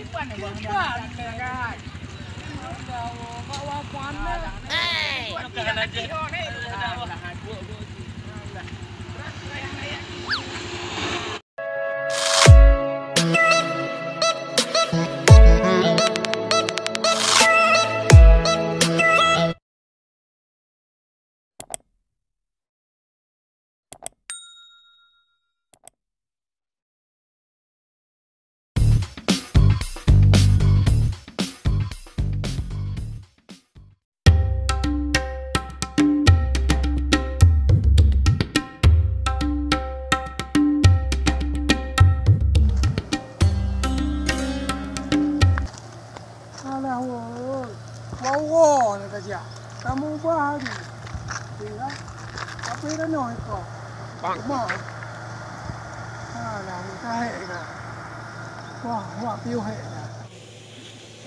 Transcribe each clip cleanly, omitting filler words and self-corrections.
Lipan ni bang. Lipan kan. Bawa panas. Makan aja. Wow, nak kerja. Kamu baru. Ya. Apa yang nak kau? Bang. Mau. Alah, kahek dah. Wah, piu hek dah.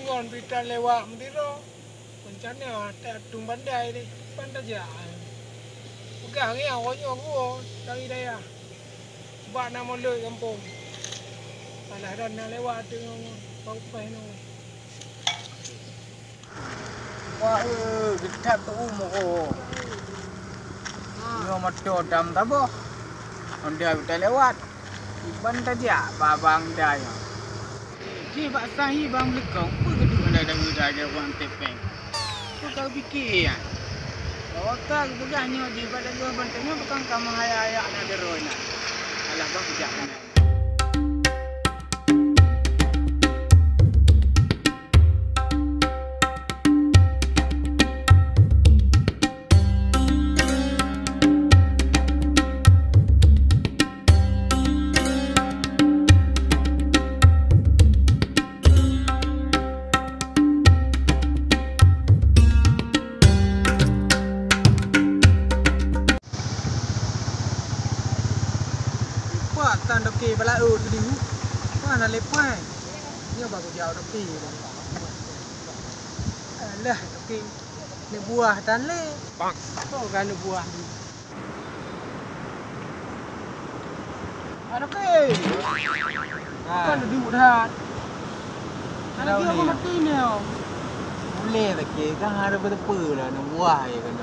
Ngon bitan lewat mendiro. Rencana tak tung bandai ni. Bandai je. Pegang ni awaknya gua cari daya. Sebab nama le kampung. Alah dan nak lewat tengok bau pai no. Wah, kita tu umur. Yo motor dam tabo. Onda kita lewat. Iban dia, babang dia. Ni pak sahi bang lekau. Apa kedua anda dah udah orang tepeng. Tu kau fikir ya. Bawa kau begahnya di pada dua bentengnya bukan kamu haya-haya nak derona. Alah bang kejap mana. Tan doki bala tu dulu. Mana lepai. Ni baru jauh doki. Alah doki. Ni buah tan le. Bang. Oh kan ni buah ni. Ada ke? Kan duduk dah. Ada dia apa mati ni? Boleh tak ke? Kan ada berapa lah nak buah ya kan.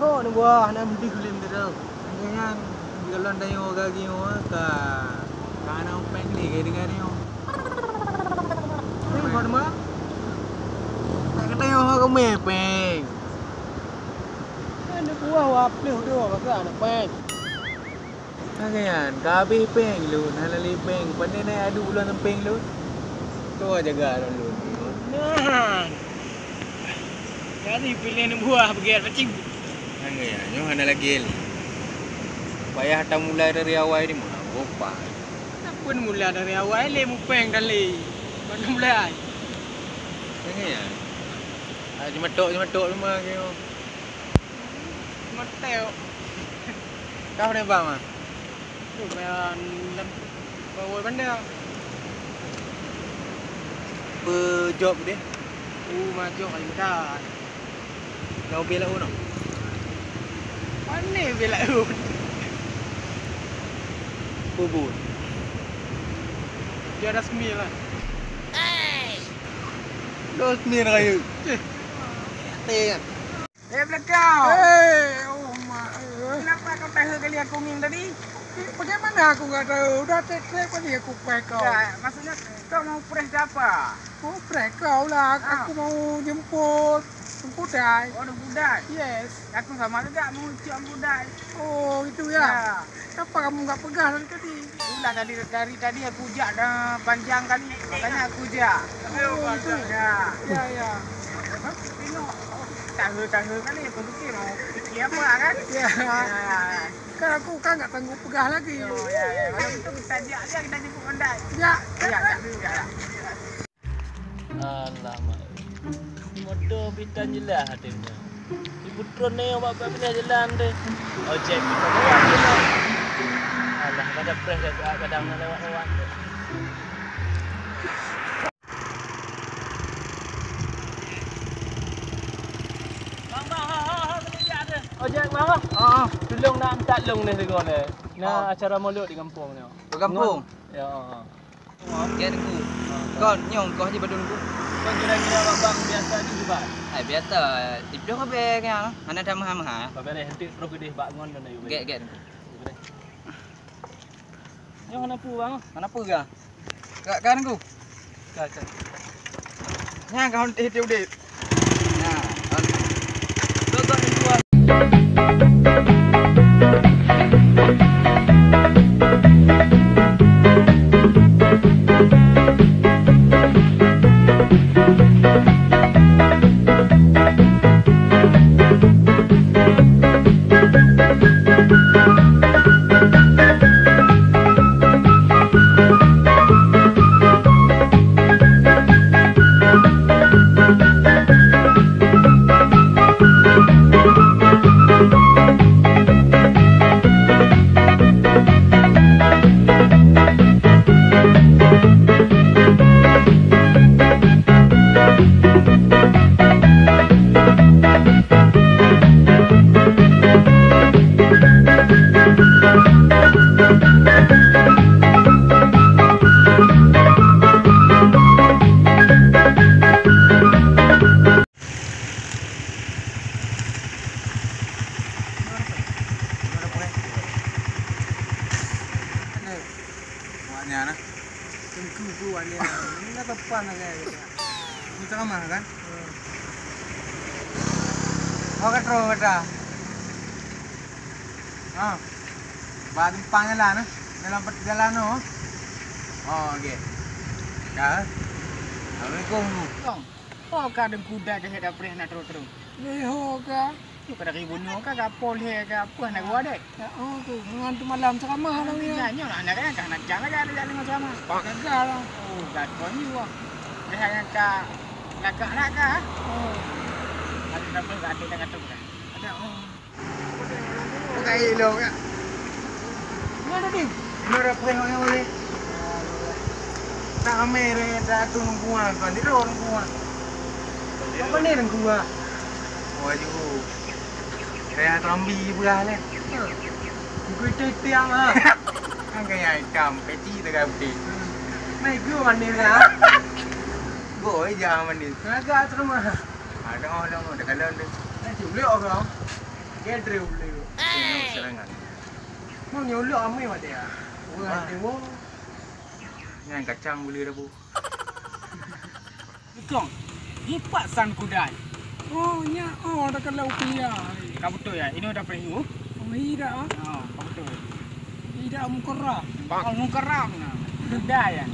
Oh ni buah nak beli kulim tu. Jangan kalau dah yang orang gini ka kana peng ni ke dengan ni. Ni kau nama? Tak kata yang orang mepeng. Ni buah wap ni tu apa nak peng? Kan kabeh peng lu, halali peng. Pandai naik adu ulang peng lu. Tu jaga lu. Nah. Jadi pilih ni buah begitu macam. Kan ya, nyo hana lagi. Payah tak mulai dari awal ni mana gopa. Tak pun mulai dari awal le mupeng dan le. Mana mulai? Jangan ya. Cuma tok cuma ke. Mateo. Kau ni bang ah. Tu main bawa benda. Job dia. Maju kali dah. Kau bela uno. Mana bela Bubur. Dia ada sembilan. Dos mir kayu. Tengok. Belakang. Oh mak. Kenapa kau tahu kali aku nging tadi? Bagaimana aku enggak tahu? Udah tek-tek kali aku pakai kau. Ya, maksudnya kau mau press apa? Mau press kau lah. Aku mau jemput budai. Oh, budai? Yes. Aku sama juga mau cium budai. Oh, itu ya? Kenapa kamu enggak pegang tadi? Udah dari tadi aku jak dah panjang kan. Makanya aku jak. Oh, itu ya. Ya. Tangga kan ni aku fikir mau fikir apa kan? Ya. Kan aku kan enggak tangguh pegah lagi. Oh, ya. Kalau betul kita jak dia kita jemput pandai. Ya. Alamak. Motor bitan jelah hatinya. Ibu drone ni awak buat bila jalan deh. Ojek kita lewat je. Alah, kada press dah kadang lewat-lewat. Bang, kena dia ada. Ojek bang. Tolong nak minta long ni sekarang ni. Nak acara molek di kampung ni. Di kampung? Ya. Get ku. Kau nyong kau je badun ku. Kau kira-kira bang biasa di juga. Ai biasa. Ibdo ka be kan. Ana dah mahal. Kau beri henti terus gede bangun dan ayo. Get. Yang mana pu bang? Mana pu ga? Kan ku. Kacau. Nya kau hidup deh. Nah, Kau ni tua. Wanya na. tengku ku ani. Ini tepan agak. Ini tengah mana kan? Oh katro kata. Ah. Bahan pangalan na. Dalam perjalanan no. Oh, okey. Dah. Assalamualaikum. Oh kadang kuda je dah preh nak terus. Leho ka. Tu kada ribunyo ka kapol he ka apa nak gua dek. Oh, tu mengantu malam ceramah lah ni. Nyanyo nak kan nak jangan ada jalan macam mana. Gagal lah. Oh gat pun ni wah. Dah yang ka nak ka. Oh. Ada dapat ada dengan tu kan. Ada oh. Pakai lo ka. Mana ni? Nora preh yang boleh. Tak amere dah tu nungguan kan. Di ro nungguan. Apa ni nungguan? Oh, ayo. Kaya tambi belah le. Gui tiang ah. Kan kaya ikan peci dekat peti. Mai gua mandi lah. Gua aja mandi. Agak terus mah. Ada orang dekat dalam tu. Julio orang. Get real julio. Ini serangan. Mau julio amai mati ya. Gua tengok. Ngan kacang boleh dah bu. Kong. Hipat san kudai. Oh, nya. Oh, dekat laut dia. Kau betul ya? Ini udah prehu. Oh, ida ah. Oh, kau betul. Ida mukara. Kau mukaram na. Sudah ya.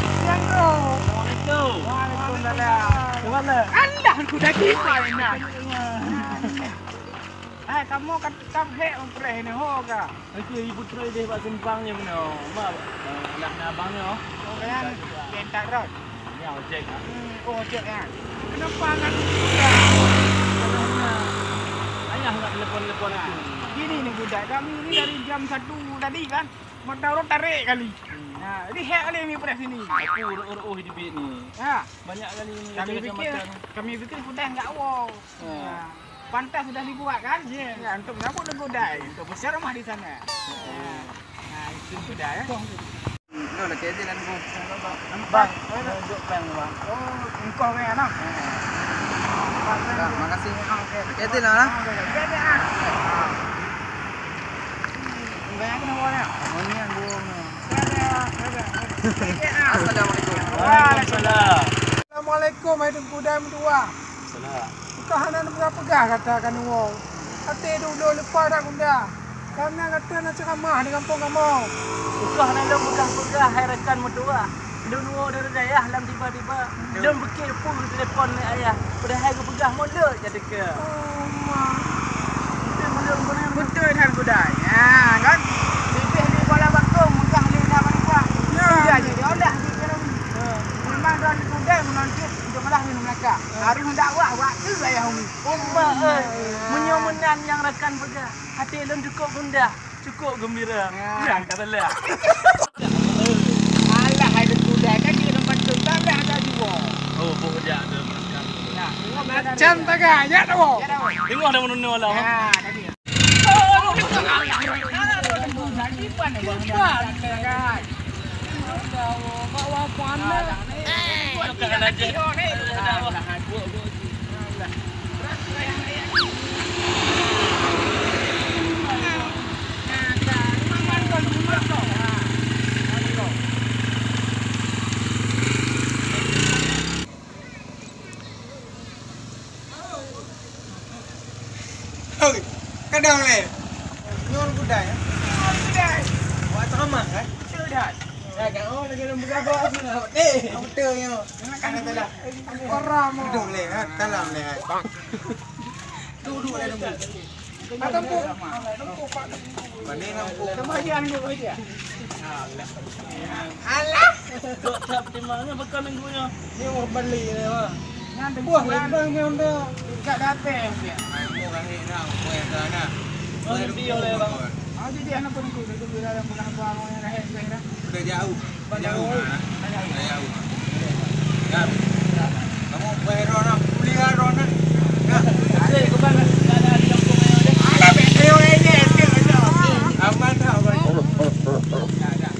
Assalamualaikum. Waalaikumsalam. Kemana? Anda kuda kita ini. Kamu kat hek umpreh ni ho ka. Okey, ibu try deh buat simpangnya benar. Mak nak abangnya. Oh kan, kentak rot. Ni ojek ah. Oh, cek kan. Kenapa nak Ayah nak telepon-telepon aku. Gini ni budak kami ni dari jam 1 tadi kan. Motor tarik kali. Nah, ini hek kali ni press sini. Aku urut-urut hidup ni. Ha, Banyak kali ni kami fikir sudah enggak wow. Nah, pantas sudah dibuat kan? Ya, untuk ngapa nak godai? Untuk besar rumah di sana. Nah, itu sudah ya. Nó là cái gì lên cô? Bang, duduk bang bang. Oh, engkau kan anak. Makasih. Cái gì là nó? Cái gì à? Enggak kena boleh. Oh, ni yang gua. Assalamualaikum. Waalaikumsalam. Assalamualaikum, hai tengku dam dua. Salam. Kahanan pegah katakan wong. Ate dulu lepas dah kunda. Karena kata nak ceramah di kampung kamu. Bukan nak bukan hai rekan medua. Dulu dari ayah lam tiba-tiba. Dia bekil pun telefon ni ayah. Pada hai aku pegah mula jadi ke. Oh, mak. Betul kan kudai. Ya, kan? Sipih di Kuala Bangkong, Mekah di Malaysia. Ya, jadi olah di Kerawang. Memang dah kudai menonton untuk malah minum Melaka. Hari hendak buat tu ayah umi. Umma menyomenan yang rekan pegah. Hati lem cukup gundah, cukup gembira. Yang katalah. Alah hai kudai kan di tempat tu tak ada juga. Oh, boleh ada makan. Nah, Macam taganya dah. Tengok dah menunu lah. Ya, tadi. Kadang le. Nyon kuda ya. Wah sama kan? Sudah. Ya kan oh lagi nang berapa aku nak. Betul yo. Kan itulah. Orang mau. Duduk le, dalam le. Duduk le duduk. Ada bu. Pak. Mana nampu? Kemajuan juga dia. Alah. Kok tak di mana bekan minggunya? Ni mau beli le mah. Nanti Buah le bang ni onda. tak datang dia. Mau kan ni nak buat sana. Oh, lebih oleh bang. Oh jadi anak pun itu dalam bulan buang yang dah dah. Sudah jauh. Jauh mana? Jauh. Ya. Kamu bayar orang, beli orang. Ya. Ada ke bang? Ada di kampung yang ada. Ada benteo ini ada. Aman tak bang? Ada.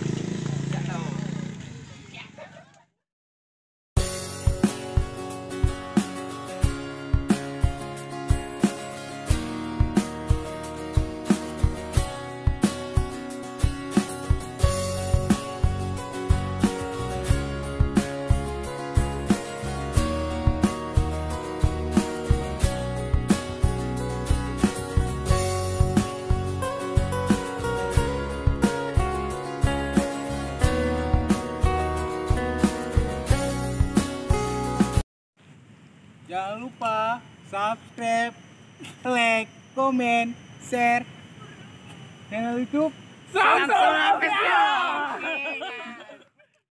Jangan lupa subscribe, like, komen, share channel YouTube. Sampai